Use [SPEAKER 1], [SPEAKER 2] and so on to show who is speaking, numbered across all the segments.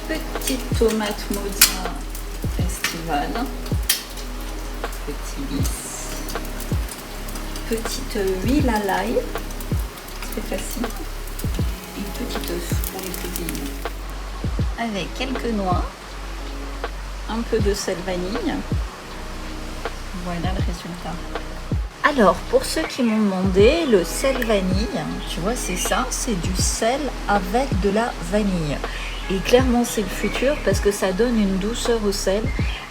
[SPEAKER 1] Petite tomate mozza estivale, petit lisse, petite huile à l'ail, c'est facile, et petit œuf pour les protéines, avec quelques noix, un peu de sel vanille, voilà le résultat. Alors, pour ceux qui m'ont demandé, le sel vanille, tu vois, c'est ça, c'est du sel avec de la vanille. Et clairement, c'est le futur parce que ça donne une douceur au sel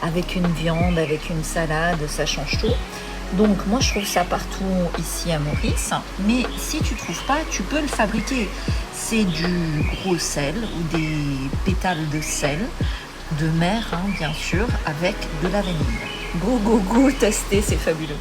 [SPEAKER 1] avec une viande, avec une salade, ça change tout. Donc, moi, je trouve ça partout ici à Maurice. Mais si tu ne trouves pas, tu peux le fabriquer. C'est du gros sel ou des pétales de sel, de mer, hein, bien sûr, avec de la vanille. Go, go, go, tester, c'est fabuleux.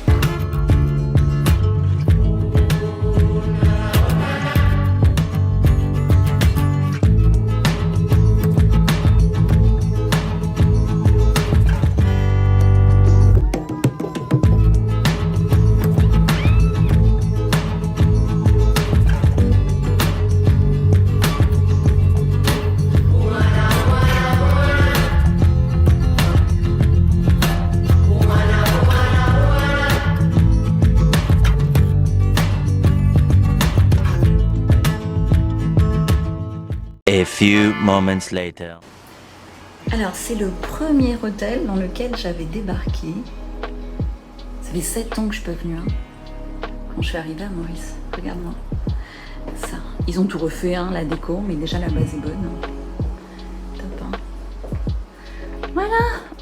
[SPEAKER 2] A few moments later.
[SPEAKER 1] Alors, c'est le premier hôtel dans lequel j'avais débarqué. Ça fait 7 ans que je suis pas venue, hein, quand je suis arrivée à Maurice. Regarde-moi. Ça. Ils ont tout refait, hein, la déco, mais déjà la base est bonne. Top, hein. Voilà,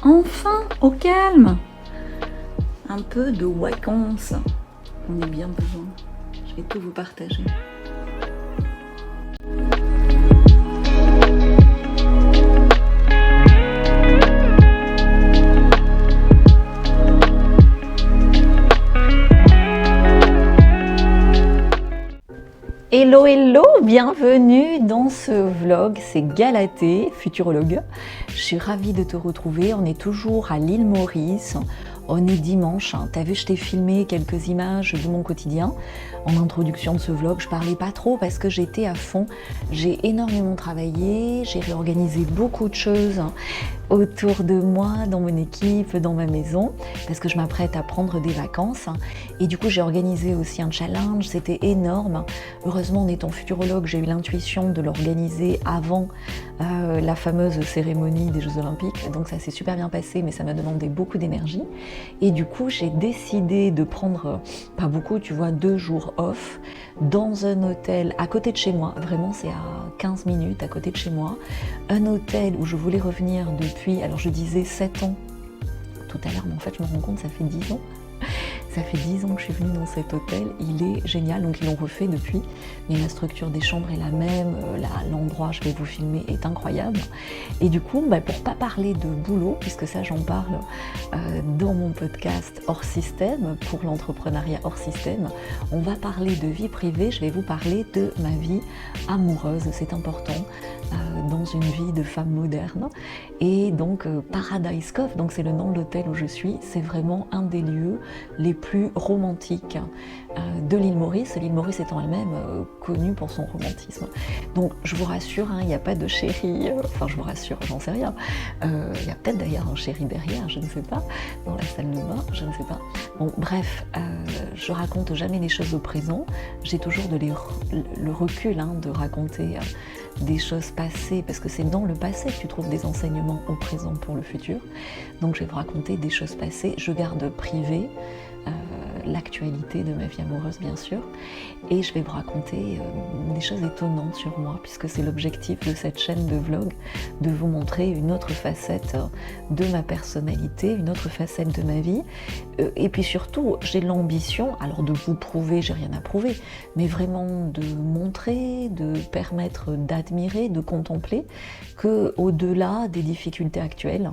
[SPEAKER 1] enfin, au calme. Un peu de vacances. On a bien besoin. Je vais tout vous partager. Hello, hello, bienvenue dans ce vlog, c'est Galatée, futurologue. Je suis ravie de te retrouver, on est toujours à l'île Maurice, on est dimanche, hein. T'as vu, je t'ai filmé quelques images de mon quotidien. En introduction de ce vlog, je parlais pas trop parce que j'étais à fond, j'ai énormément travaillé, j'ai réorganisé beaucoup de choses autour de moi, dans mon équipe, dans ma maison, parce que je m'apprête à prendre des vacances. Et du coup, j'ai organisé aussi un challenge, c'était énorme. Heureusement, en étant futurologue, j'ai eu l'intuition de l'organiser avant la fameuse cérémonie des Jeux Olympiques. Donc ça s'est super bien passé, mais ça m'a demandé beaucoup d'énergie. Et du coup, j'ai décidé de prendre, pas beaucoup, tu vois, 2 jours off, dans un hôtel à côté de chez moi. Vraiment, c'est à 15 minutes à côté de chez moi. Un hôtel où je voulais revenir depuis, alors je disais 7 ans tout à l'heure, mais en fait je me rends compte ça fait 10 ans. Ça fait 10 ans que je suis venue dans cet hôtel, il est génial, donc ils l'ont refait depuis, mais la structure des chambres est la même, l'endroit, je vais vous filmer, est incroyable. Et du coup, pour pas parler de boulot, puisque ça j'en parle dans mon podcast hors système, pour l'entrepreneuriat hors système, on va parler de vie privée, je vais vous parler de ma vie amoureuse, c'est important, dans une vie de femme moderne. Et donc Paradise Cove, donc c'est le nom de l'hôtel où je suis, c'est vraiment un des lieux les plus romantiques de l'île Maurice, l'île Maurice étant elle-même connue pour son romantisme. Donc je vous rassure, il n'y a pas de chéri, enfin je vous rassure, j'en sais rien. Il y a peut-être d'ailleurs un chéri derrière, je ne sais pas, dans la salle de bain, je ne sais pas. Bon bref, je raconte jamais les choses au présent, j'ai toujours le recul de raconter des choses passées, parce que c'est dans le passé que tu trouves des enseignements au présent pour le futur. Donc je vais vous raconter des choses passées, je garde privé l'actualité de ma vie amoureuse bien sûr, et je vais vous raconter des choses étonnantes sur moi, puisque c'est l'objectif de cette chaîne de vlog, de vous montrer une autre facette de ma personnalité, une autre facette de ma vie, et puis surtout j'ai l'ambition, alors de vous prouver, j'ai rien à prouver, mais vraiment de montrer, de permettre d'admirer, de contempler que au-delà des difficultés actuelles,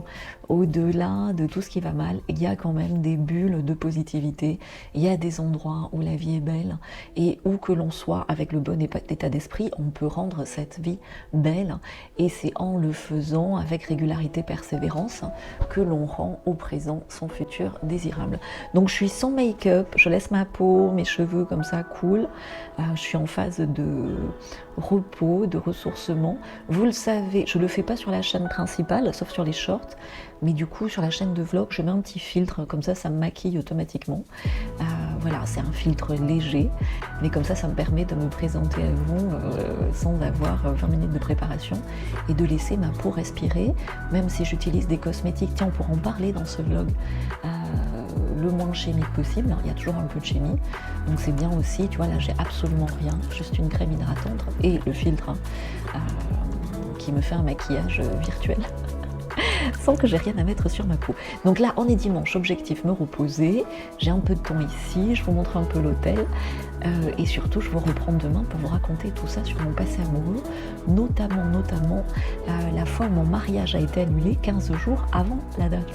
[SPEAKER 1] au-delà de tout ce qui va mal, il y a quand même des bulles de positivité, Il y a des endroits où la vie est belle et où que l'on soit avec le bon état d'esprit, on peut rendre cette vie belle. Et c'est en le faisant avec régularité, persévérance, que l'on rend au présent son futur désirable. Donc je suis sans make-up, je laisse ma peau, mes cheveux comme ça cool. Je suis en phase de repos, de ressourcement. Vous le savez, je ne le fais pas sur la chaîne principale, sauf sur les shorts, mais du coup sur la chaîne de vlog, je mets un petit filtre, comme ça me maquille automatiquement. Voilà, c'est un filtre léger, mais comme ça me permet de me présenter à vous sans avoir 20 minutes de préparation et de laisser ma peau respirer, même si j'utilise des cosmétiques. Tiens, on pourra en parler dans ce vlog. Le moins chimique possible, il y a toujours un peu de chimie, donc c'est bien aussi, tu vois, là j'ai absolument rien, juste une crème hydratante et le filtre qui me fait un maquillage virtuel sans que j'ai rien à mettre sur ma peau. Donc là on est dimanche, objectif me reposer, j'ai un peu de temps ici, je vous montre un peu l'hôtel et surtout je vous reprends demain pour vous raconter tout ça sur mon passé amoureux, notamment la fois où mon mariage a été annulé 15 jours avant la date,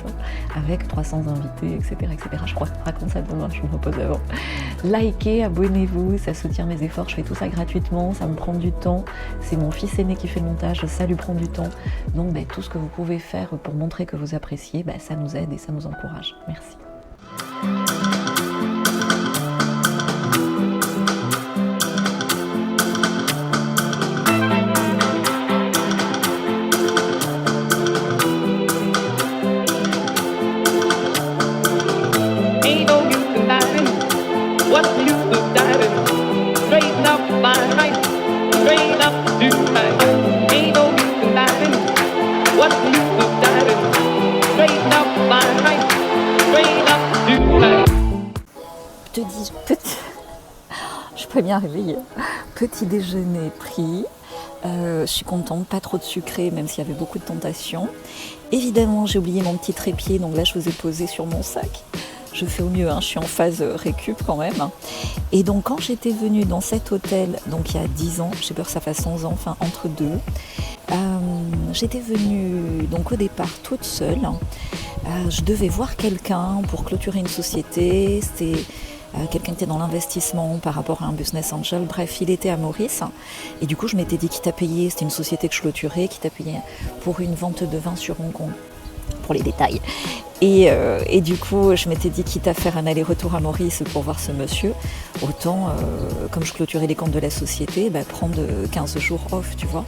[SPEAKER 1] avec 300 invités, etc. Je crois que je raconte ça demain, je me repose avant. Likez, abonnez-vous, ça soutient mes efforts, je fais tout ça gratuitement, ça me prend du temps, c'est mon fils aîné qui fait le montage, ça lui prend du temps, donc tout ce que vous pouvez faire pour montrer que vous appréciez, ça nous aide et ça nous encourage. Merci. Je suis pas bien réveillée. Petit déjeuner pris. Je suis contente, pas trop de sucré, même s'il y avait beaucoup de tentations. Évidemment, j'ai oublié mon petit trépied, donc là je vous ai posé sur mon sac. Je fais au mieux, je suis en phase récup quand même. Et donc quand j'étais venue dans cet hôtel, donc il y a 10 ans, j'ai peur que ça fasse 11 ans, enfin entre deux, j'étais venue donc au départ toute seule. Je devais voir quelqu'un pour clôturer une société, c'était quelqu'un qui était dans l'investissement par rapport à un business angel, bref, il était à Maurice. Et du coup je m'étais dit quitte à payer, c'était une société que je clôturais, quitte à payer pour une vente de vin sur Hong Kong, pour les détails. Et du coup, je m'étais dit, quitte à faire un aller-retour à Maurice pour voir ce monsieur, autant, comme je clôturais les comptes de la société, prendre 15 jours off, tu vois.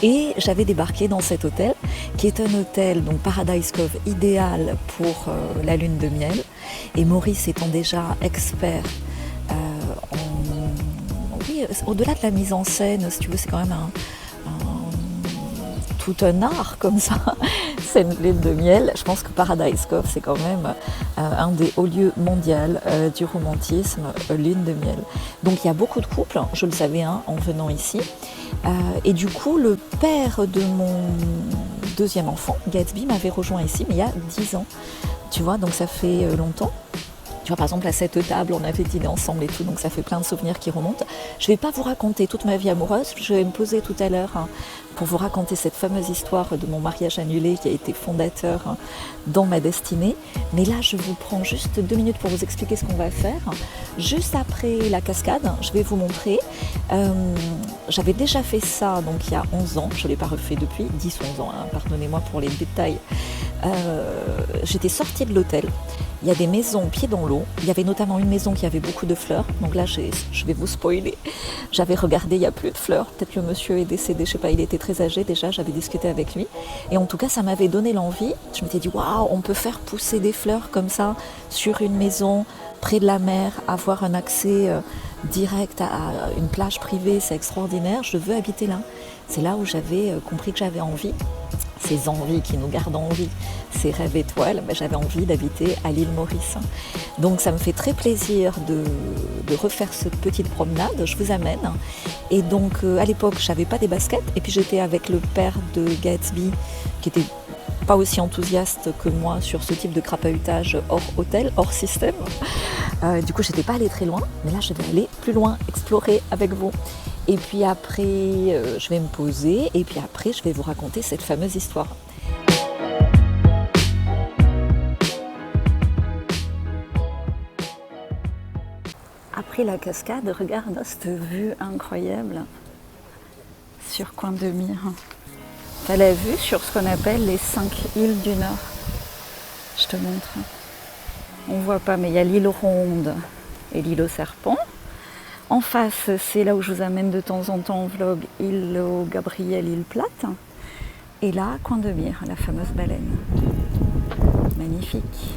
[SPEAKER 1] Et j'avais débarqué dans cet hôtel, qui est un hôtel, donc Paradise Cove, idéal pour la lune de miel. Et Maurice étant déjà expert oui, au-delà de la mise en scène, si tu veux, c'est quand même tout un art comme ça, c'est une lune de miel. Je pense que Paradise Cove, c'est quand même un des hauts lieux mondiaux du romantisme, lune de miel. Donc il y a beaucoup de couples, je le savais en venant ici. Et du coup, le père de mon deuxième enfant, Gatsby, m'avait rejoint ici, mais il y a 10 ans. Tu vois, donc ça fait longtemps. Tu vois, par exemple, à cette table, on avait dîné ensemble et tout, donc ça fait plein de souvenirs qui remontent. Je ne vais pas vous raconter toute ma vie amoureuse, je vais me poser tout à l'heure pour vous raconter cette fameuse histoire de mon mariage annulé qui a été fondateur dans ma destinée. Mais là, je vous prends juste 2 minutes pour vous expliquer ce qu'on va faire. Juste après la cascade, je vais vous montrer. J'avais déjà fait ça donc il y a 11 ans, je ne l'ai pas refait depuis, 10-11 ans, pardonnez-moi pour les détails. J'étais sortie de l'hôtel. Il y a des maisons pieds dans l'eau. Il y avait notamment une maison qui avait beaucoup de fleurs. Donc là, je vais vous spoiler. J'avais regardé, il n'y a plus de fleurs. Peut-être le monsieur est décédé, je sais pas, il était très âgé déjà. J'avais discuté avec lui. Et en tout cas, ça m'avait donné l'envie. Je m'étais dit, waouh, on peut faire pousser des fleurs comme ça sur une maison près de la mer, avoir un accès direct à une plage privée, c'est extraordinaire. Je veux habiter là. C'est là où j'avais compris que j'avais envie. Ces envies qui nous gardent en vie, ces rêves étoiles, j'avais envie d'habiter à l'île Maurice. Donc ça me fait très plaisir de refaire cette petite promenade, je vous amène. Et donc à l'époque, je n'avais pas des baskets, et puis j'étais avec le père de Gatsby, qui était pas aussi enthousiaste que moi sur ce type de crapahutage hors hôtel, hors système. Du coup, j'étais pas allée très loin, mais là, je vais aller plus loin, explorer avec vous. Et puis après, je vais me poser et puis après, je vais vous raconter cette fameuse histoire. après la cascade, regarde cette vue incroyable sur Coin de Mire. Tu as la vue sur ce qu'on appelle les 5 îles du Nord. Je te montre. On ne voit pas, mais il y a l'île Ronde et l'île aux Serpents. En face, c'est là où je vous amène de temps en temps en vlog, île aux Gabriel, île Plate. Et là, Coin de Mire, la fameuse baleine. Magnifique.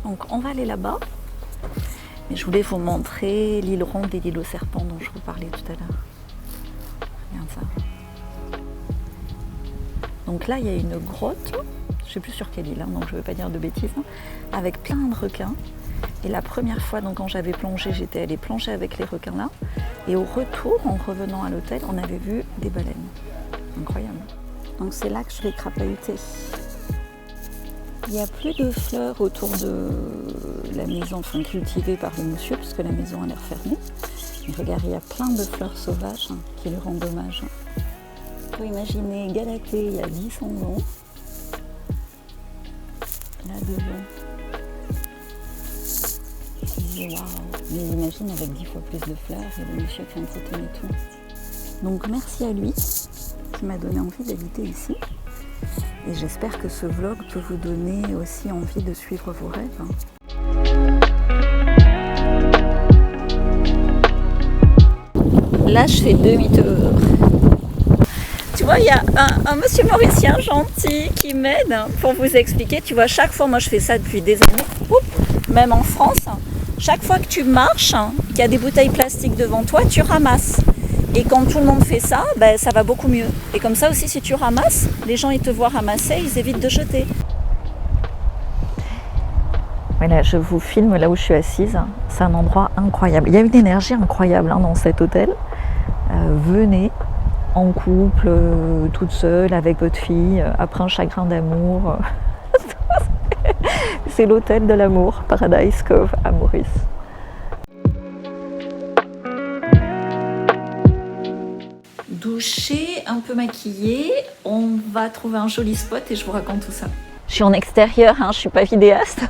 [SPEAKER 1] Donc on va aller là-bas. Mais je voulais vous montrer l'île Ronde et l'île aux Serpents dont je vous parlais tout à l'heure. Regarde ça. Donc là, il y a une grotte, je ne sais plus sur quelle île, donc je ne veux pas dire de bêtises, avec plein de requins. Et la première fois, donc, quand j'avais plongé, j'étais allée plonger avec les requins là. Et au retour, en revenant à l'hôtel, on avait vu des baleines. Incroyable. Donc c'est là que je l'ai crapahuté. Il n'y a plus de fleurs autour de la maison, enfin cultivée par le monsieur, puisque la maison a l'air fermée. Mais regarde, il y a plein de fleurs sauvages qui lui rendent hommage. Il faut imaginer Galatée il y a 10 ans, là devant. Waouh! Mais imagine avec 10 fois plus de fleurs et le monsieur qui entretenait tout. Donc merci à lui qui m'a donné envie d'habiter ici. Et j'espère que ce vlog peut vous donner aussi envie de suivre vos rêves. Là, je fais demi-tour. Tu vois, il y a un monsieur mauricien gentil qui m'aide pour vous expliquer. Tu vois, chaque fois, moi je fais ça depuis des années, même en France, chaque fois que tu marches, qu'il y a des bouteilles plastiques devant toi, tu ramasses. Et quand tout le monde fait ça, ben, ça va beaucoup mieux. Et comme ça aussi, si tu ramasses, les gens ils te voient ramasser, ils évitent de jeter. Voilà, je vous filme là où je suis assise. C'est un endroit incroyable. Il y a une énergie incroyable dans cet hôtel. Venez en couple, toute seule, avec votre fille, après un chagrin d'amour. C'est l'hôtel de l'amour, Paradise Cove à Maurice. Douché, un peu maquillée, on va trouver un joli spot et je vous raconte tout ça. Je suis en extérieur, je ne suis pas vidéaste,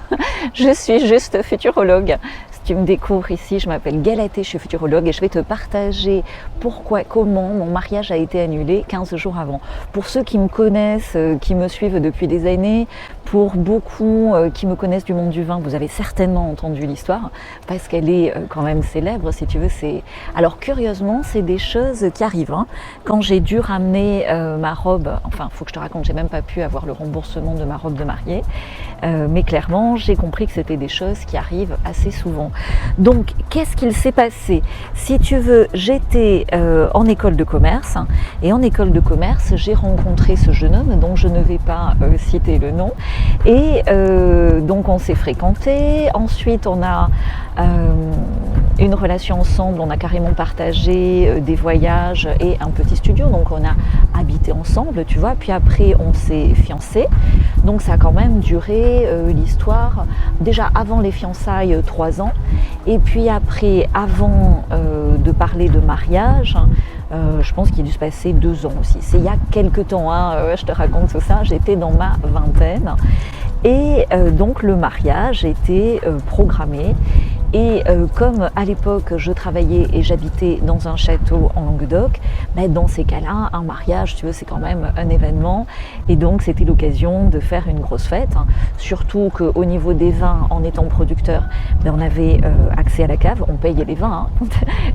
[SPEAKER 1] je suis juste futurologue. Si tu me découvres ici, je m'appelle Galatée, je suis futurologue et je vais te partager pourquoi, comment mon mariage a été annulé 15 jours avant. Pour ceux qui me connaissent, qui me suivent depuis des années, pour beaucoup qui me connaissent du monde du vin, vous avez certainement entendu l'histoire parce qu'elle est quand même célèbre, si tu veux. Alors curieusement, c'est des choses qui arrivent. Quand j'ai dû ramener ma robe, enfin, il faut que je te raconte, j'ai même pas pu avoir le remboursement de ma robe de mariée, mais clairement, j'ai compris que c'était des choses qui arrivent assez souvent. Donc, qu'est-ce qu'il s'est passé? Si tu veux, j'étais en école de commerce et en école de commerce, j'ai rencontré ce jeune homme dont je ne vais pas citer le nom. Et donc on s'est fréquentés, ensuite on a une relation ensemble, on a carrément partagé des voyages et un petit studio, donc on a habité ensemble, tu vois, puis après on s'est fiancés, donc ça a quand même duré l'histoire, déjà avant les fiançailles 3 ans, et puis après, avant de parler de mariage, je pense qu'il a dû se passer 2 ans aussi. C'est il y a quelques temps, je te raconte tout ça, j'étais dans ma vingtaine. Et donc le mariage était programmé. Et comme à l'époque je travaillais et j'habitais dans un château en Languedoc, dans ces cas-là, un mariage, tu veux, c'est quand même un événement. Et donc c'était l'occasion de faire une grosse fête. Surtout qu'au niveau des vins, en étant producteur, on avait accès à la cave, on payait les vins.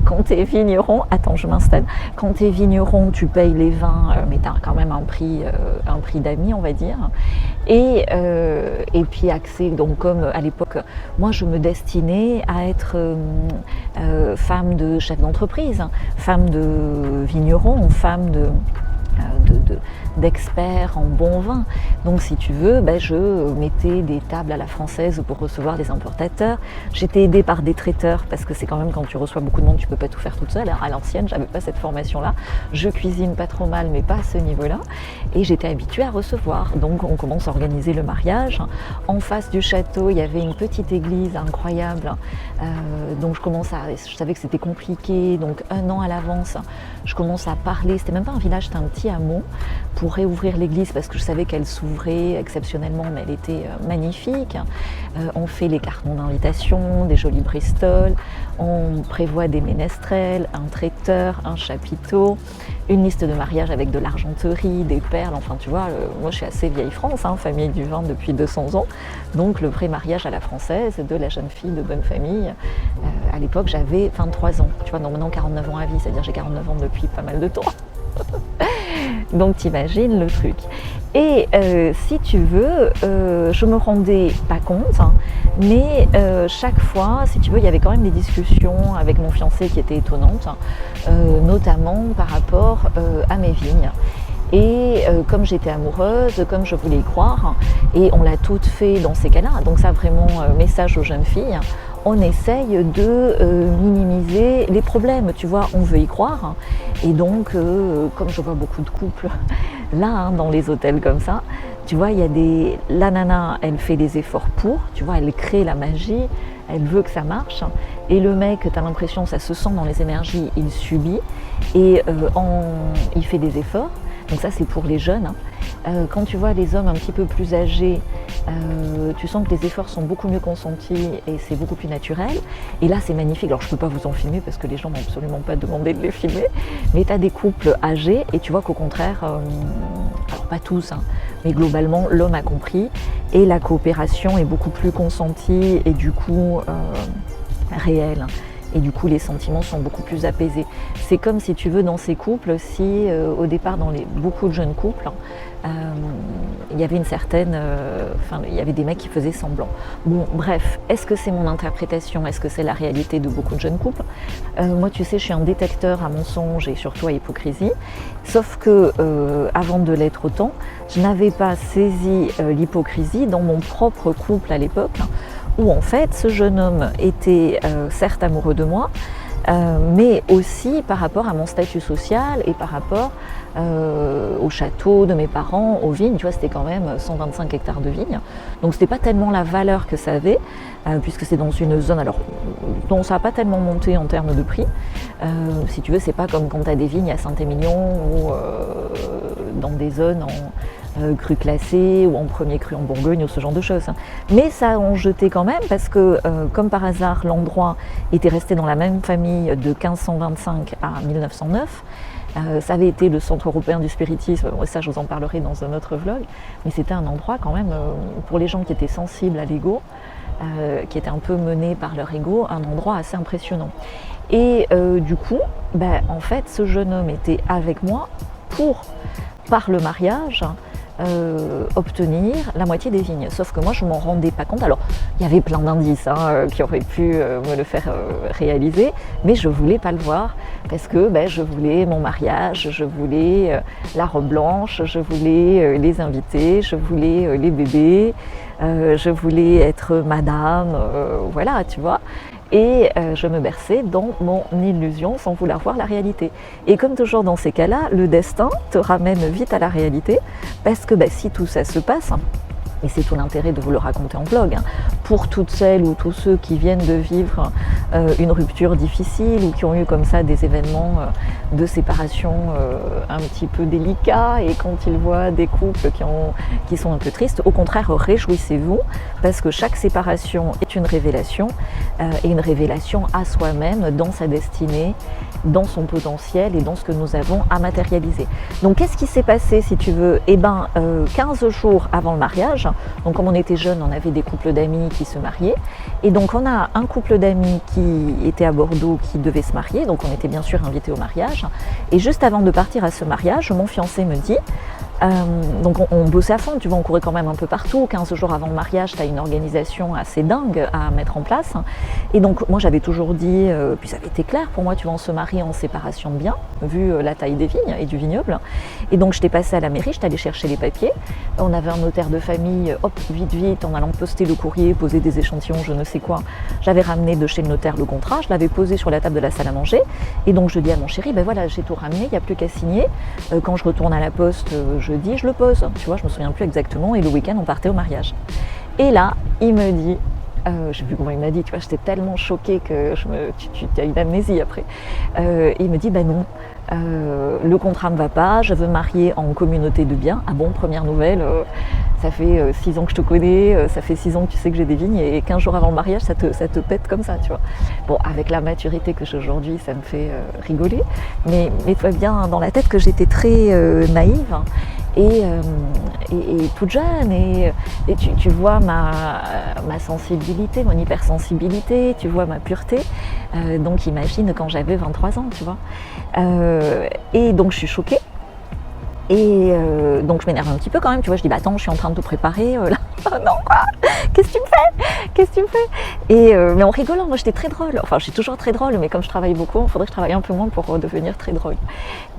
[SPEAKER 1] Quand tu es vigneron, attends, je m'installe. Quand tu es vigneron, tu payes les vins, mais tu as quand même un prix d'amis, on va dire. Et puis accès, donc comme à l'époque, moi je me destinais à être femme de chef d'entreprise, femme de vigneron, femme d'experts en bon vin. Donc si tu veux, je mettais des tables à la française pour recevoir des importateurs. J'étais aidée par des traiteurs parce que c'est quand même quand tu reçois beaucoup de monde, tu peux pas tout faire toute seule. À l'ancienne, j'avais pas cette formation-là. Je cuisine pas trop mal, mais pas à ce niveau-là. Et j'étais habituée à recevoir. Donc on commence à organiser le mariage. En face du château, il y avait une petite église incroyable. Donc je savais que c'était compliqué. Donc 1 an à l'avance, je commence à parler. C'était même pas un village, c'était un petit petit hameau pour réouvrir l'église parce que je savais qu'elle s'ouvrait exceptionnellement, mais elle était magnifique. On fait les cartons d'invitation, des jolis Bristol, on prévoit des ménestrels, un traiteur, un chapiteau, une liste de mariage avec de l'argenterie, des perles, enfin tu vois, moi je suis assez vieille France, famille du vin depuis 200 ans, donc le vrai mariage à la française de la jeune fille de bonne famille. À l'époque j'avais 23 ans, tu vois, donc maintenant 49 ans à vie, c'est-à-dire j'ai 49 ans depuis pas mal de temps. Donc t'imagines le truc. Et si tu veux, je me rendais pas compte, mais chaque fois, si tu veux, il y avait quand même des discussions avec mon fiancé qui étaient étonnantes, notamment par rapport à mes vignes. Et comme j'étais amoureuse, comme je voulais y croire, et on l'a toutes fait dans ces cas-là, donc ça vraiment message aux jeunes filles, on essaye de minimiser les problèmes, tu vois, on veut y croire. Et donc, comme je vois beaucoup de couples là, dans les hôtels comme ça, tu vois, il y a la nana, elle fait des efforts pour, tu vois, elle crée la magie, elle veut que ça marche. Et le mec, tu as l'impression, ça se sent dans les énergies, il subit et il fait des efforts. Donc ça, c'est pour les jeunes. Quand tu vois les hommes un petit peu plus âgés, tu sens que les efforts sont beaucoup mieux consentis et c'est beaucoup plus naturel. Et là, c'est magnifique. Alors, je ne peux pas vous en filmer parce que les gens m'ont absolument pas demandé de les filmer. Mais tu as des couples âgés et tu vois qu'au contraire, alors pas tous, mais globalement, l'homme a compris et la coopération est beaucoup plus consentie et du coup réelle. Et du coup, les sentiments sont beaucoup plus apaisés. C'est comme si tu veux dans ces couples, si au départ dans beaucoup de jeunes couples, il y avait une certaine, il y avait des mecs qui faisaient semblant. Bon, bref, est-ce que c'est mon interprétation? Est-ce que c'est la réalité de beaucoup de jeunes couples? Moi, tu sais, je suis un détecteur à mensonges et surtout à hypocrisie. Sauf que, avant de l'être autant, je n'avais pas saisi l'hypocrisie dans mon propre couple à l'époque, où en fait ce jeune homme était certes amoureux de moi, mais aussi par rapport à mon statut social et par rapport au château de mes parents, aux vignes. Tu vois, c'était quand même 125 hectares de vignes, donc c'était pas tellement la valeur que ça avait, puisque c'est dans une zone alors dont ça n'a pas tellement monté en termes de prix. Si tu veux, c'est pas comme quand tu as des vignes à Saint-Émilion ou dans des zones en cru classé ou en premier cru en Bourgogne ou ce genre de choses. Mais ça a en jeté quand même parce que, comme par hasard, l'endroit était resté dans la même famille de 1525 à 1909. Ça avait été le centre européen du spiritisme, ça je vous en parlerai dans un autre vlog, mais c'était un endroit quand même, pour les gens qui étaient sensibles à l'ego, qui étaient un peu menés par leur ego, un endroit assez impressionnant. Et du coup, en fait, ce jeune homme était avec moi pour, par le mariage, obtenir la moitié des vignes. Sauf que moi, je m'en rendais pas compte. Alors, il y avait plein d'indices qui auraient pu me le faire réaliser, mais je voulais pas le voir parce que je voulais mon mariage, je voulais la robe blanche, je voulais les invités, je voulais les bébés, je voulais être madame, voilà, tu vois. Et je me berçais dans mon illusion sans vouloir voir la réalité. Et comme toujours dans ces cas-là, le destin te ramène vite à la réalité parce que si tout ça se passe, et c'est tout l'intérêt de vous le raconter en vlog, pour toutes celles ou tous ceux qui viennent de vivre une rupture difficile ou qui ont eu comme ça des événements de séparation un petit peu délicats, et quand ils voient des couples qui sont un peu tristes, au contraire, réjouissez-vous parce que chaque séparation est une révélation, et une révélation à soi-même, dans sa destinée, dans son potentiel et dans ce que nous avons à matérialiser. Donc qu'est-ce qui s'est passé, si tu veux? 15 jours avant le mariage, donc comme on était jeunes, on avait des couples d'amis qui se mariaient, et donc on a un couple d'amis qui était à Bordeaux qui devait se marier, donc on était bien sûr invités au mariage, et juste avant de partir à ce mariage, mon fiancé me dit, donc on bossait à fond, tu vois, on courait quand même un peu partout. 15 jours avant le mariage, tu as une organisation assez dingue à mettre en place. Et donc moi j'avais toujours dit, puis ça avait été clair pour moi, tu vois, on se marie en séparation de biens, vu la taille des vignes et du vignoble. Et donc j'étais passée à la mairie, j'étais allée chercher les papiers. On avait un notaire de famille, hop, vite, en allant poster le courrier, poser des échantillons, je ne sais quoi. J'avais ramené de chez le notaire le contrat, je l'avais posé sur la table de la salle à manger. Et donc je dis à mon chéri, voilà, j'ai tout ramené, il n'y a plus qu'à signer. Quand je retourne à la poste, jeudi, je le pose, tu vois, je me souviens plus exactement, et le week-end on partait au mariage. Et là, il me dit, je sais plus comment il m'a dit, tu vois, j'étais tellement choquée que tu as une amnésie après. Il me dit, non, le contrat ne va pas, je veux me marier en communauté de biens. Ah bon, première nouvelle, ça fait 6 ans que je te connais, ça fait 6 ans que tu sais que j'ai des vignes et 15 jours avant le mariage, ça te pète comme ça, tu vois. Bon, avec la maturité que j'ai aujourd'hui, ça me fait rigoler, mais tu vois bien dans la tête que j'étais très naïve et toute jeune. Et tu vois ma sensibilité, mon hypersensibilité, tu vois ma pureté. Donc imagine quand j'avais 23 ans, tu vois. Et donc je suis choquée. Et donc je m'énerve un petit peu quand même, tu vois, je dis bah attends, je suis en train de te préparer, là. Non quoi, qu'est-ce que tu me fais? Qu'est-ce que tu me fais? Et mais en rigolant, moi j'étais très drôle, enfin je suis toujours très drôle, mais comme je travaille beaucoup, il faudrait que je travaille un peu moins pour devenir très drôle.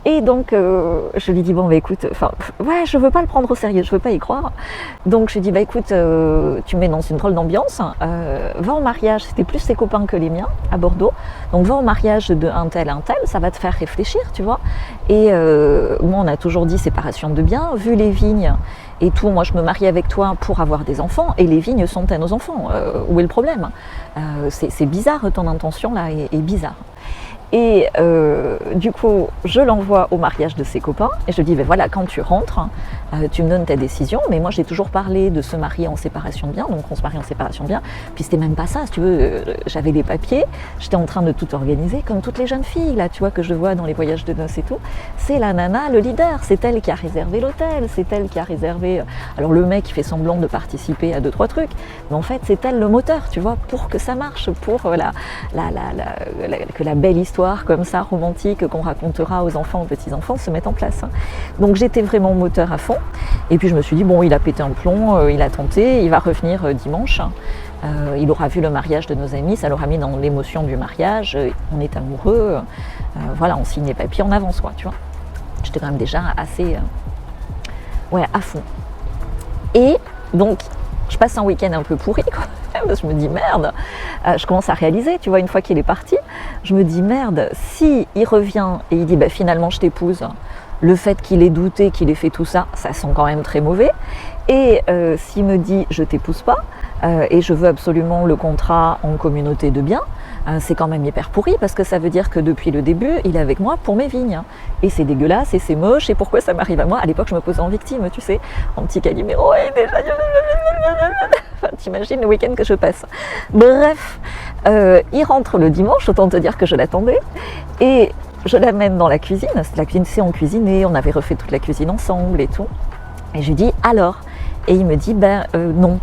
[SPEAKER 1] Et donc je lui dis bon bah écoute, enfin ouais, je veux pas le prendre au sérieux, je veux pas y croire. Donc je lui dis bah écoute, tu me mets dans une drôle d'ambiance, va au mariage, c'était plus ses copains que les miens à Bordeaux, donc va au mariage de un tel, ça va te faire réfléchir, tu vois. Et moi on a toujours dit séparation de biens, vu les vignes et tout, moi je me marie avec toi pour avoir des enfants et les vignes sont à nos enfants, où est le problème? C'est bizarre, ton intention là est bizarre. Et du coup, je l'envoie au mariage de ses copains et je lui dis, ben voilà, quand tu rentres, tu me donnes ta décision. Mais moi, j'ai toujours parlé de se marier en séparation de biens, donc on se marie en séparation de biens. Puis c'était même pas ça, si tu veux, j'avais les papiers, j'étais en train de tout organiser, comme toutes les jeunes filles, là, tu vois, que je vois dans les voyages de noces et tout. C'est la nana, le leader, c'est elle qui a réservé l'hôtel, c'est elle qui a réservé... Alors le mec, il fait semblant de participer à 2-3 trucs, mais en fait, c'est elle le moteur, tu vois, pour que ça marche, pour que la belle histoire comme ça, romantique, qu'on racontera aux enfants, aux petits-enfants, se mettent en place. Donc j'étais vraiment moteur à fond. Et puis je me suis dit, bon, il a pété un plomb, il a tenté, il va revenir dimanche. Il aura vu le mariage de nos amis, ça l'aura mis dans l'émotion du mariage, on est amoureux, voilà, on signe les papiers, on avance, quoi, tu vois. J'étais quand même déjà assez, à fond. Et donc, je passe un week-end un peu pourri, quoi. Je me dis merde, je commence à réaliser, tu vois, une fois qu'il est parti, je me dis merde, si il revient et il dit bah finalement je t'épouse, le fait qu'il ait douté, qu'il ait fait tout ça, ça sent quand même très mauvais. Et s'il me dit je t'épouse pas et je veux absolument le contrat en communauté de biens, c'est quand même hyper pourri parce que ça veut dire que depuis le début, il est avec moi pour mes vignes. Et c'est dégueulasse et c'est moche et pourquoi ça m'arrive à moi? À l'époque, je me posais en victime, tu sais, en petit Calimero, et déjà... Enfin, t'imagines le week-end que je passe. Bref, il rentre le dimanche, autant te dire que je l'attendais. Et je l'amène dans la cuisine, la cuisine, c'est on cuisinait, on avait refait toute la cuisine ensemble et tout. Et je lui dis alors? Et il me dit ben non.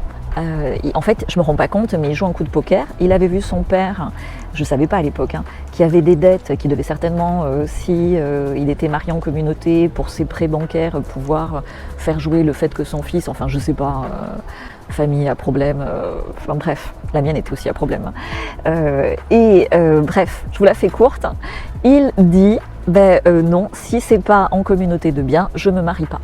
[SPEAKER 1] En fait, je me rends pas compte, mais il joue un coup de poker. Il avait vu son père, je savais pas à l'époque, qui avait des dettes, qui devait certainement, si il était marié en communauté, pour ses prêts bancaires, pouvoir faire jouer le fait que son fils, enfin je sais pas, famille à problème, enfin bref, la mienne était aussi à problème. Bref, je vous la fais courte. Il dit, non, si c'est pas en communauté de biens, je me marie pas.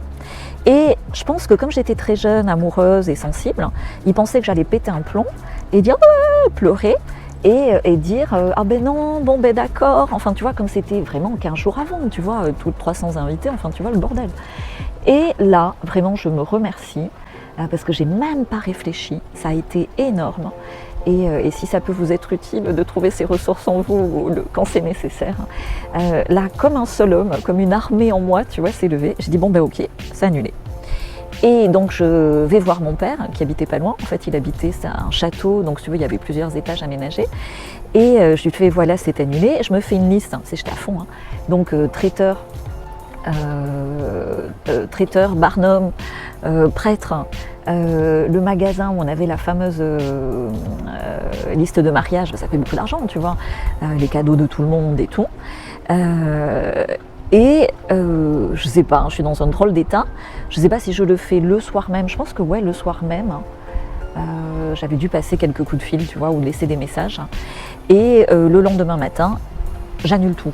[SPEAKER 1] Et je pense que comme j'étais très jeune, amoureuse et sensible, il pensait que j'allais péter un plomb et dire pleurer et dire ah ben non, bon ben d'accord, enfin tu vois, comme c'était vraiment 15 jours avant, tu vois, tous 300 invités, enfin tu vois le bordel. Et là, vraiment, je me remercie parce que j'ai même pas réfléchi, ça a été énorme. Et si ça peut vous être utile de trouver ces ressources en vous quand c'est nécessaire. Là, comme un seul homme, comme une armée en moi, tu vois, s'est levée. J'ai dit bon ben ok, c'est annulé. Et donc je vais voir mon père qui habitait pas loin. En fait, il habitait un château, donc si tu veux, il y avait plusieurs étages aménagés. Et je lui fais voilà, c'est annulé. Je me fais une liste, c'est j'étais à fond. Donc traiteur, barnum, prêtre, le magasin où on avait la fameuse liste de mariage, ça fait beaucoup d'argent, tu vois, les cadeaux de tout le monde et tout. Je sais pas, je suis dans un drôle d'état. Je sais pas si je le fais le soir même. Je pense que ouais, le soir même. J'avais dû passer quelques coups de fil, tu vois, ou laisser des messages. Et le lendemain matin, j'annule tout.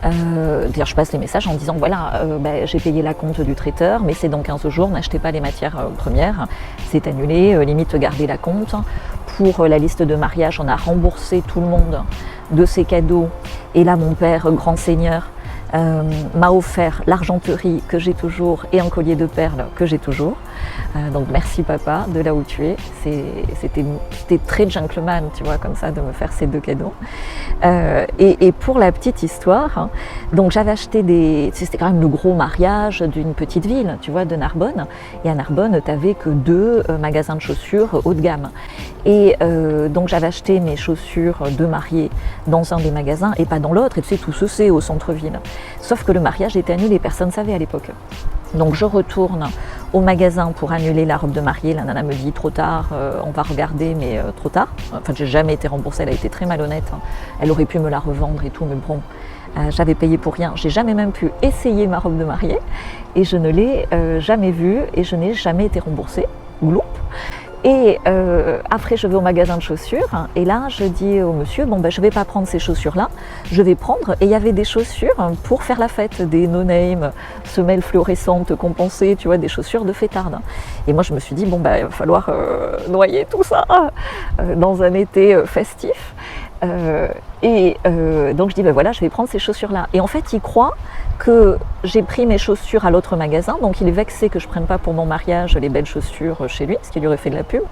[SPEAKER 1] D'ailleurs, je passe les messages en disant voilà, j'ai payé la compte du traiteur, mais c'est dans 15 jours, n'achetez pas les matières premières, c'est annulé, limite gardez la compte. Pour la liste de mariage, on a remboursé tout le monde de ses cadeaux. Et là, mon père, grand seigneur, m'a offert l'argenterie que j'ai toujours et un collier de perles que j'ai toujours. Donc merci papa, de là où tu es. C'était très gentleman, tu vois, comme ça, de me faire ces 2 cadeaux. Et pour la petite histoire, hein, donc j'avais acheté c'était quand même le gros mariage d'une petite ville, tu vois, de Narbonne. Et à Narbonne, tu n'avais que 2 magasins de chaussures haut de gamme. Et donc j'avais acheté mes chaussures de mariée dans un des magasins et pas dans l'autre, et tu sais, tout se sait au centre-ville. Sauf que le mariage était annulé, personne ne savait à l'époque. Donc je retourne au magasin pour annuler la robe de mariée. La nana me dit trop tard, on va regarder, mais trop tard. Enfin, j'ai jamais été remboursée, elle a été très malhonnête. Hein. Elle aurait pu me la revendre et tout, mais bon, j'avais payé pour rien. J'ai jamais même pu essayer ma robe de mariée et je ne l'ai jamais vue et je n'ai jamais été remboursée. Gloup. Et après, je vais au magasin de chaussures et là, je dis au monsieur, bon, ben, je ne vais pas prendre ces chaussures-là, je vais prendre, et il y avait des chaussures pour faire la fête, des no-name, semelles fluorescentes compensées, tu vois, des chaussures de fêtarde. Et moi, je me suis dit, bon, ben, il va falloir noyer tout ça dans un été festif. Donc je dis ben voilà, je vais prendre ces chaussures là, et en fait il croit que j'ai pris mes chaussures à l'autre magasin, donc il est vexé que je prenne pas pour mon mariage les belles chaussures chez lui, ce qui lui aurait fait de la pub,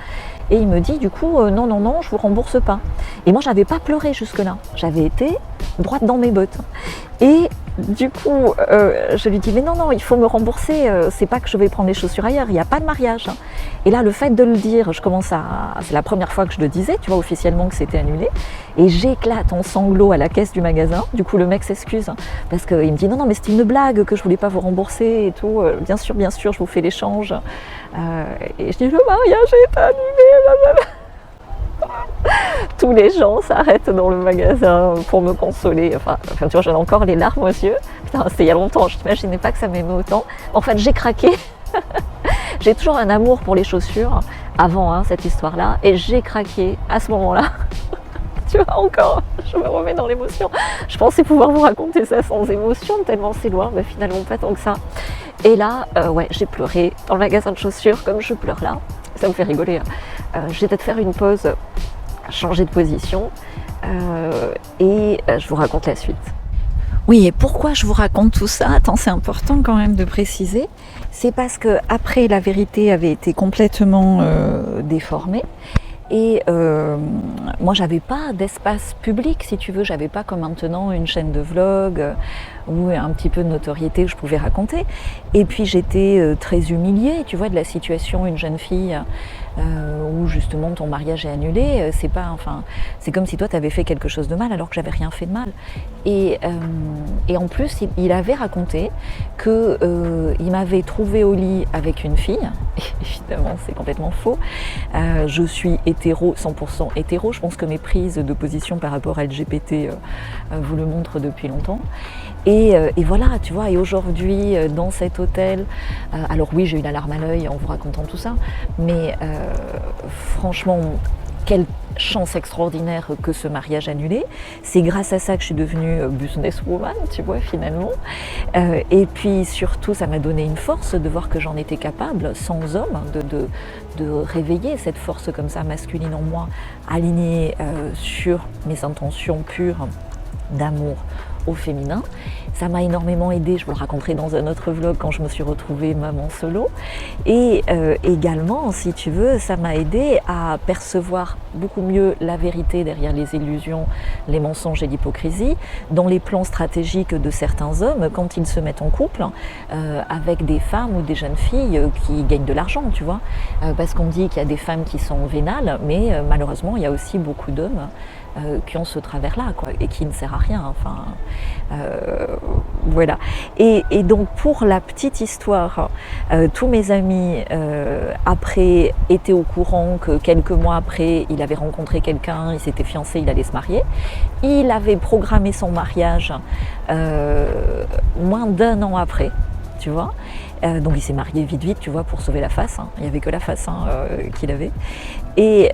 [SPEAKER 1] et il me dit du coup non, je vous rembourse pas. Et moi j'avais pas pleuré jusque là, j'avais été droite dans mes bottes, et du coup je lui dis mais non, il faut me rembourser, c'est pas que je vais prendre les chaussures ailleurs, il n'y a pas de mariage. Et là le fait de le dire, c'est la première fois que je le disais, tu vois, officiellement, que c'était annulé, et j'éclate en sanglots à la caisse du magasin. Du coup le mec s'excuse parce qu'il me dit non mais c'était une blague, que je voulais pas vous rembourser et tout, bien sûr je vous fais l'échange, et je dis le mariage est annulé. Tous les gens s'arrêtent dans le magasin pour me consoler, enfin tu vois, j'en ai encore les larmes aux yeux. Putain, c'était il y a longtemps, je n'imaginais pas que ça m'aimait autant. En fait j'ai craqué. J'ai toujours un amour pour les chaussures avant cette histoire-là, et j'ai craqué à ce moment-là. Tu vois, encore, je me remets dans l'émotion. Je pensais pouvoir vous raconter ça sans émotion, tellement c'est loin, mais finalement pas tant que ça. Et là, ouais, j'ai pleuré dans le magasin de chaussures comme je pleure là. Ça me fait rigoler. J'ai peut-être faire une pause, changer de position, et je vous raconte la suite. Oui, et pourquoi je vous raconte tout ça? Attends, c'est important quand même de préciser. C'est parce que après, la vérité avait été complètement déformée. Et moi, j'avais pas d'espace public, si tu veux. J'avais pas comme maintenant une chaîne de vlog ou un petit peu de notoriété que je pouvais raconter. Et puis j'étais très humiliée, tu vois, de la situation. Une jeune fille où justement ton mariage est annulé, c'est comme si toi tu avais fait quelque chose de mal alors que j'avais rien fait de mal. Et en plus, il avait raconté que il m'avait trouvé au lit avec une fille. Et évidemment, c'est complètement faux. Je suis hétéro, 100% hétéro. Je pense que mes prises de position par rapport à LGBT vous le montrent depuis longtemps. Et voilà, tu vois, et aujourd'hui, dans cet hôtel, alors oui, j'ai eu la larme à l'œil en vous racontant tout ça, mais franchement, quelle chance extraordinaire que ce mariage annulé. C'est grâce à ça que je suis devenue businesswoman, tu vois, finalement. Et puis surtout, ça m'a donné une force de voir que j'en étais capable, sans homme, de réveiller cette force comme ça masculine en moi, alignée sur mes intentions pures d'amour au féminin. Ça m'a énormément aidée, je vous le raconterai dans un autre vlog quand je me suis retrouvée maman solo. Et également, si tu veux, ça m'a aidée à percevoir beaucoup mieux la vérité derrière les illusions, les mensonges et l'hypocrisie, dans les plans stratégiques de certains hommes quand ils se mettent en couple avec des femmes ou des jeunes filles qui gagnent de l'argent, tu vois. Parce qu'on dit qu'il y a des femmes qui sont vénales, mais malheureusement, il y a aussi beaucoup d'hommes qui ont ce travers-là, quoi, et qui ne sert à rien. Enfin, voilà. Et donc, pour la petite histoire, tous mes amis, après, étaient au courant que quelques mois après, il avait rencontré quelqu'un, il s'était fiancé, il allait se marier. Il avait programmé son mariage moins d'1 an après, tu vois. Donc il s'est marié vite, tu vois, pour sauver la face. Il n'y avait que la face qu'il avait. Et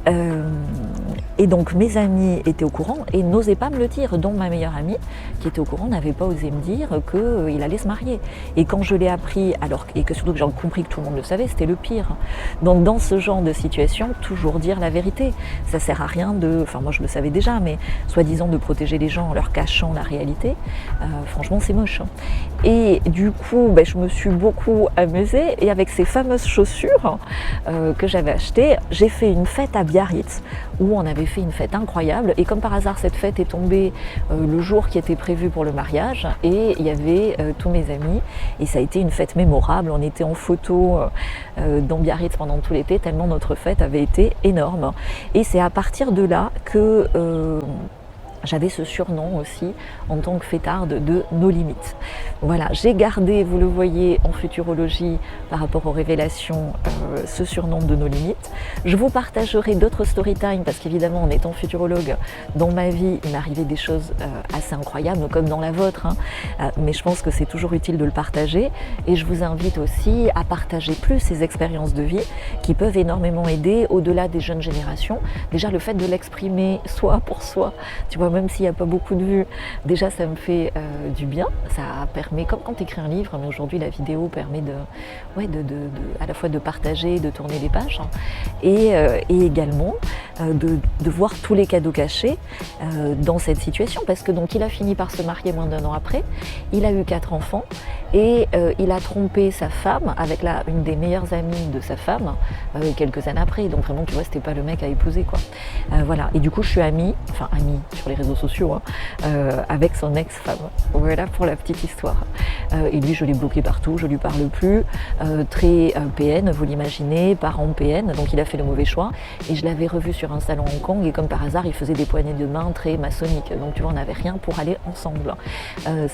[SPEAKER 1] Et donc mes amis étaient au courant et n'osaient pas me le dire, dont ma meilleure amie qui était au courant n'avait pas osé me dire qu'il allait se marier. Et quand je l'ai appris, et que surtout que j'ai compris que tout le monde le savait, c'était le pire. Donc dans ce genre de situation, toujours dire la vérité. Ça sert à rien enfin moi je le savais déjà, mais soi-disant de protéger les gens en leur cachant la réalité, franchement c'est moche. Et du coup, je me suis beaucoup amusée et avec ces fameuses chaussures que j'avais achetées, j'ai fait une fête à Biarritz où on avait fait une fête incroyable et comme par hasard cette fête est tombée le jour qui était prévu pour le mariage et il y avait tous mes amis et ça a été une fête mémorable. On était en photo dans Biarritz pendant tout l'été tellement notre fête avait été énorme et c'est à partir de là que j'avais ce surnom aussi en tant que fêtarde de nos limites. Voilà, j'ai gardé, vous le voyez en futurologie par rapport aux révélations, ce surnom de nos limites. Je vous partagerai d'autres storytime parce qu'évidemment en étant futurologue, dans ma vie il m'arrivait des choses assez incroyables comme dans la vôtre, mais je pense que c'est toujours utile de le partager et je vous invite aussi à partager plus ces expériences de vie qui peuvent énormément aider au-delà des jeunes générations. Déjà le fait de l'exprimer soi pour soi, tu vois, même s'il n'y a pas beaucoup de vues, déjà ça me fait du bien, ça permet, comme quand tu écris un livre, mais aujourd'hui la vidéo permet à la fois de partager, de tourner les pages, et également de voir tous les cadeaux cachés dans cette situation, parce que donc il a fini par se marier moins d'1 an après, il a eu 4 enfants, et il a trompé sa femme avec une des meilleures amies de sa femme quelques années après, donc vraiment tu vois c'était pas le mec à épouser quoi. Voilà, et du coup je suis amie sur les réseaux sociaux avec son ex-femme, voilà pour la petite histoire. Et lui je l'ai bloqué partout, je lui parle plus, très PN, vous l'imaginez, parent PN, donc il a fait le mauvais choix, et je l'avais revu sur un salon à Hong Kong, et comme par hasard il faisait des poignées de main très maçonniques, donc tu vois on n'avait rien pour aller ensemble.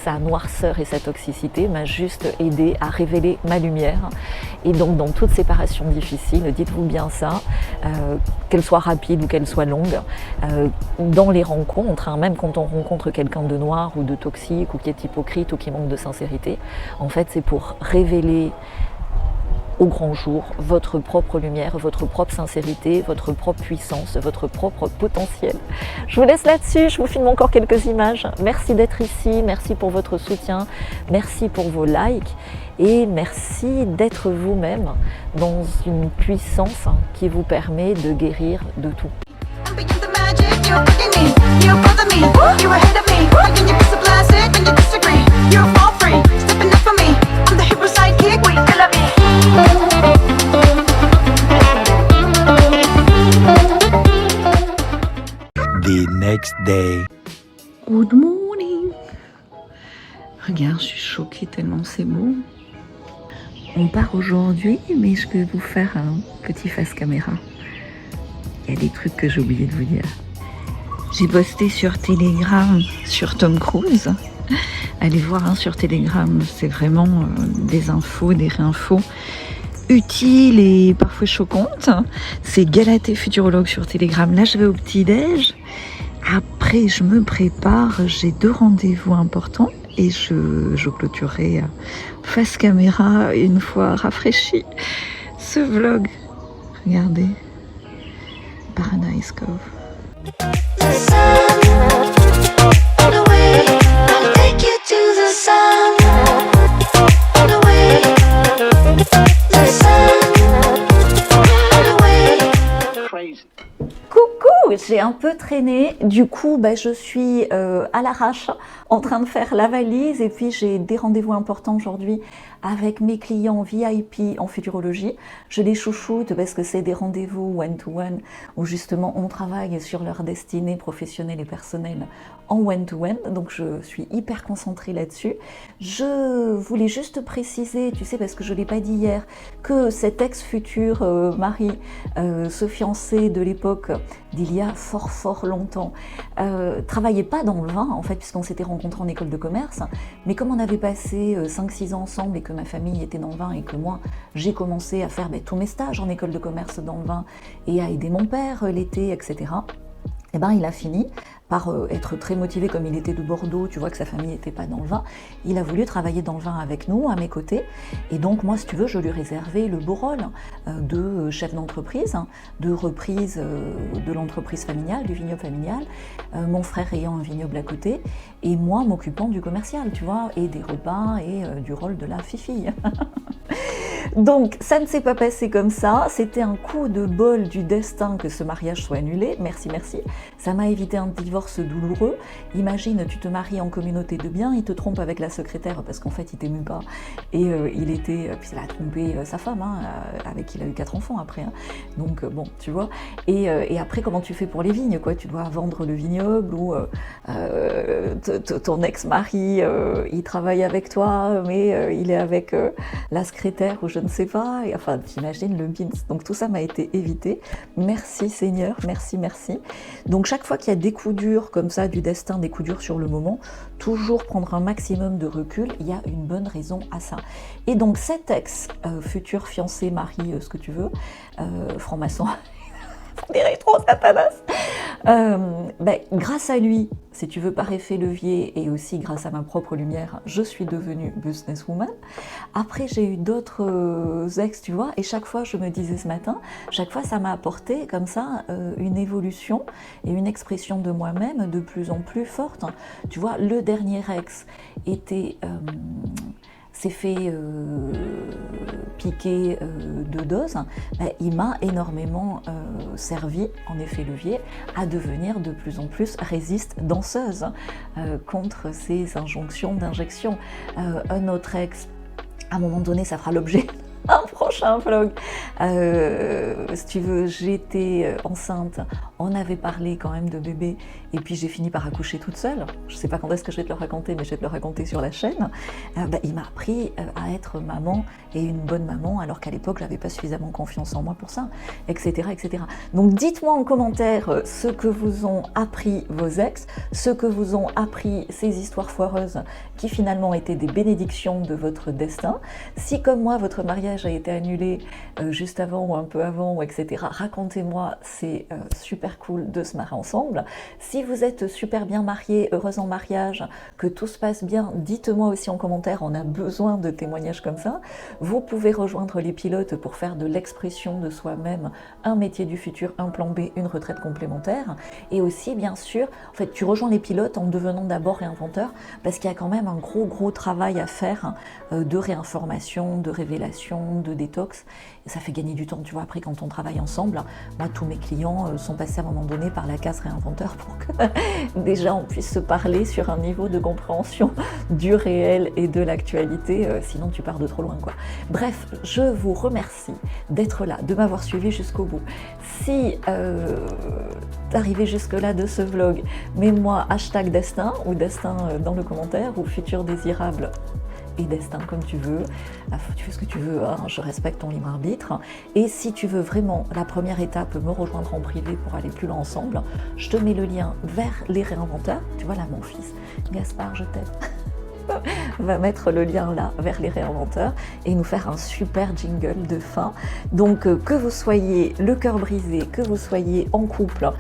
[SPEAKER 1] Sa noirceur et sa toxicité m'a juste aidé à révéler ma lumière, et donc dans toute séparation difficile, dites-vous bien ça, qu'elle soit rapide ou qu'elle soit longue, dans les rencontres, même quand on rencontre quelqu'un de noir ou de toxique ou qui est hypocrite ou qui manque de sincérité, en fait c'est pour révéler au grand jour votre propre lumière, votre propre sincérité, votre propre puissance, votre propre potentiel. Je vous laisse là-dessus, je vous filme encore quelques images. Merci d'être ici, merci pour votre soutien, merci pour vos likes et merci d'être vous-même dans une puissance qui vous permet de guérir de tout. You're fucking me, you bother me, you're ahead of me. How can you be so blasted when you disagree? You're all free, stepping up for me. I'm the hero sidekick, wait till I be.
[SPEAKER 2] The next day.
[SPEAKER 1] Good morning. Regarde, je suis choquée tellement c'est beau. On part aujourd'hui, mais je vais vous faire un petit face caméra. Il y a des trucs que j'ai oublié de vous dire. J'ai posté sur Telegram sur Tom Cruise. Allez voir sur Telegram, c'est vraiment des infos, des réinfos utiles et parfois choquantes. C'est Galatée Futurologue sur Telegram. Là, je vais au petit-déj. Après, je me prépare. J'ai 2 rendez-vous importants et je clôturerai face caméra une fois rafraîchi ce vlog. Regardez. Paradise Cove. Coucou, j'ai un peu traîné, du coup je suis à l'arrache en train de faire la valise et puis j'ai des rendez-vous importants aujourd'hui avec mes clients VIP en futurologie. Je les chouchoute parce que c'est des rendez-vous one-to-one où justement on travaille sur leur destinée professionnelle et personnelle en one-to-one, donc je suis hyper concentrée là-dessus. Je voulais juste préciser, tu sais, parce que je ne l'ai pas dit hier, que cet ex-futur mari, ce fiancé de l'époque d'il y a fort longtemps, travaillait pas dans le vin en fait, puisqu'on s'était rencontrés en école de commerce, mais comme on avait passé 5-6 ans ensemble et que ma famille était dans le vin et que moi j'ai commencé à faire tous mes stages en école de commerce dans le vin et à aider mon père l'été, etc. Et il a fini par être très motivé, comme il était de Bordeaux, tu vois que sa famille n'était pas dans le vin, il a voulu travailler dans le vin avec nous, à mes côtés, et donc moi, si tu veux, je lui réservais le beau rôle. de chef d'entreprise, hein, de reprise de l'entreprise familiale, du vignoble familial, mon frère ayant un vignoble à côté, et moi m'occupant du commercial, tu vois, et des repas et du rôle de la fifi. Donc ça ne s'est pas passé comme ça, c'était un coup de bol du destin que ce mariage soit annulé, merci, ça m'a évité un divorce douloureux. Imagine, tu te maries en communauté de biens, il te trompe avec la secrétaire parce qu'en fait il t'aimait pas, et puis il a trompé sa femme, hein, avec qui il a eu 4 enfants après, hein. Donc bon, tu vois, et après comment tu fais pour les vignes, quoi, tu dois vendre le vignoble, ou ton ex-mari, il travaille avec toi, mais il est avec la secrétaire, ou je ne sais pas, et enfin t'imagines le bins. Donc tout ça m'a été évité, merci Seigneur, merci. Donc chaque fois qu'il y a des coups durs comme ça du destin, des coups durs sur le moment, toujours prendre un maximum de recul, il y a une bonne raison à ça. Et donc cet ex, futur fiancé, mari, ce que tu veux, franc-maçon, on dirait trop Satanas, grâce à lui, si tu veux, par effet levier, et aussi grâce à ma propre lumière, je suis devenue businesswoman. Après, j'ai eu d'autres ex, tu vois, et chaque fois, je me disais ce matin, chaque fois, ça m'a apporté comme ça une évolution et une expression de moi-même de plus en plus forte. Tu vois, le dernier ex s'est fait piquer de doses, il m'a énormément servi, en effet levier, à devenir de plus en plus résiste danseuse contre ces injonctions d'injection. Un autre ex, à un moment donné, ça fera l'objet un prochain vlog. Si tu veux, j'étais enceinte, on avait parlé quand même de bébé, et puis j'ai fini par accoucher toute seule. Je sais pas quand est-ce que je vais te le raconter, mais je vais te le raconter sur la chaîne. Il m'a appris à être maman, et une bonne maman, alors qu'à l'époque j'avais pas suffisamment confiance en moi pour ça, etc. Donc dites-moi en commentaire ce que vous ont appris vos ex, ce que vous ont appris ces histoires foireuses qui finalement étaient des bénédictions de votre destin. Si comme moi votre mariage a été annulé juste avant ou un peu avant, ou etc., racontez-moi, c'est super cool de se marier ensemble. Si vous êtes super bien mariés, heureuse en mariage, que tout se passe bien, dites-moi aussi en commentaire, on a besoin de témoignages comme ça. Vous pouvez rejoindre les pilotes pour faire de l'expression de soi-même un métier du futur, un plan B, une retraite complémentaire. Et aussi, bien sûr, en fait, tu rejoins les pilotes en devenant d'abord réinventeur, parce qu'il y a quand même un gros travail à faire de réinformation, de révélation, de détox. Et ça fait gagner du temps, tu vois. Après, quand on travaille ensemble, moi, tous mes clients sont passés à un moment donné par la case réinventeur pour que déjà on puisse se parler sur un niveau de compréhension du réel et de l'actualité. Sinon, tu pars de trop loin, quoi. Bref, je vous remercie d'être là, de m'avoir suivi jusqu'au bout. Si t'es arrivé jusque-là de ce vlog, mets-moi #destin ou destin dans le commentaire, ou futur désirable et destin, comme tu veux. Tu fais ce que tu veux, hein, je respecte ton libre arbitre. Et si tu veux vraiment, la première étape, me rejoindre en privé pour aller plus loin ensemble, je te mets le lien vers les réinventeurs. Tu vois là, mon fils, Gaspard, je t'aime. Va mettre le lien là vers les réinventeurs et nous faire un super jingle de fin. Donc que vous soyez le cœur brisé, que vous soyez en couple,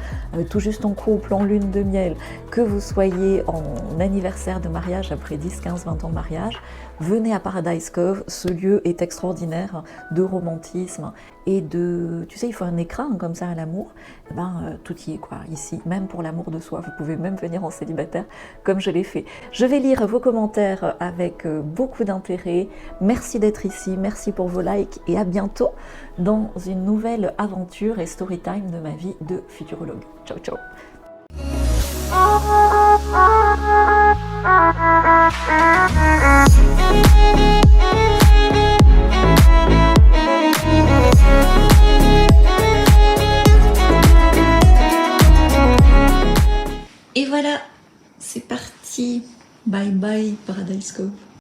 [SPEAKER 1] tout juste en couple, en lune de miel, que vous soyez en anniversaire de mariage après 10, 15, 20 ans de mariage, venez à Paradise Cove, ce lieu est extraordinaire de romantisme et de... Tu sais, il faut un écran comme ça à l'amour, tout y est quoi, ici, même pour l'amour de soi, vous pouvez même venir en célibataire comme je l'ai fait. Je vais lire vos commentaires avec beaucoup d'intérêt, merci d'être ici, merci pour vos likes et à bientôt dans une nouvelle aventure et story time de ma vie de futurologue. Ciao ciao. Et voilà, c'est parti. Bye bye Paradise Cove.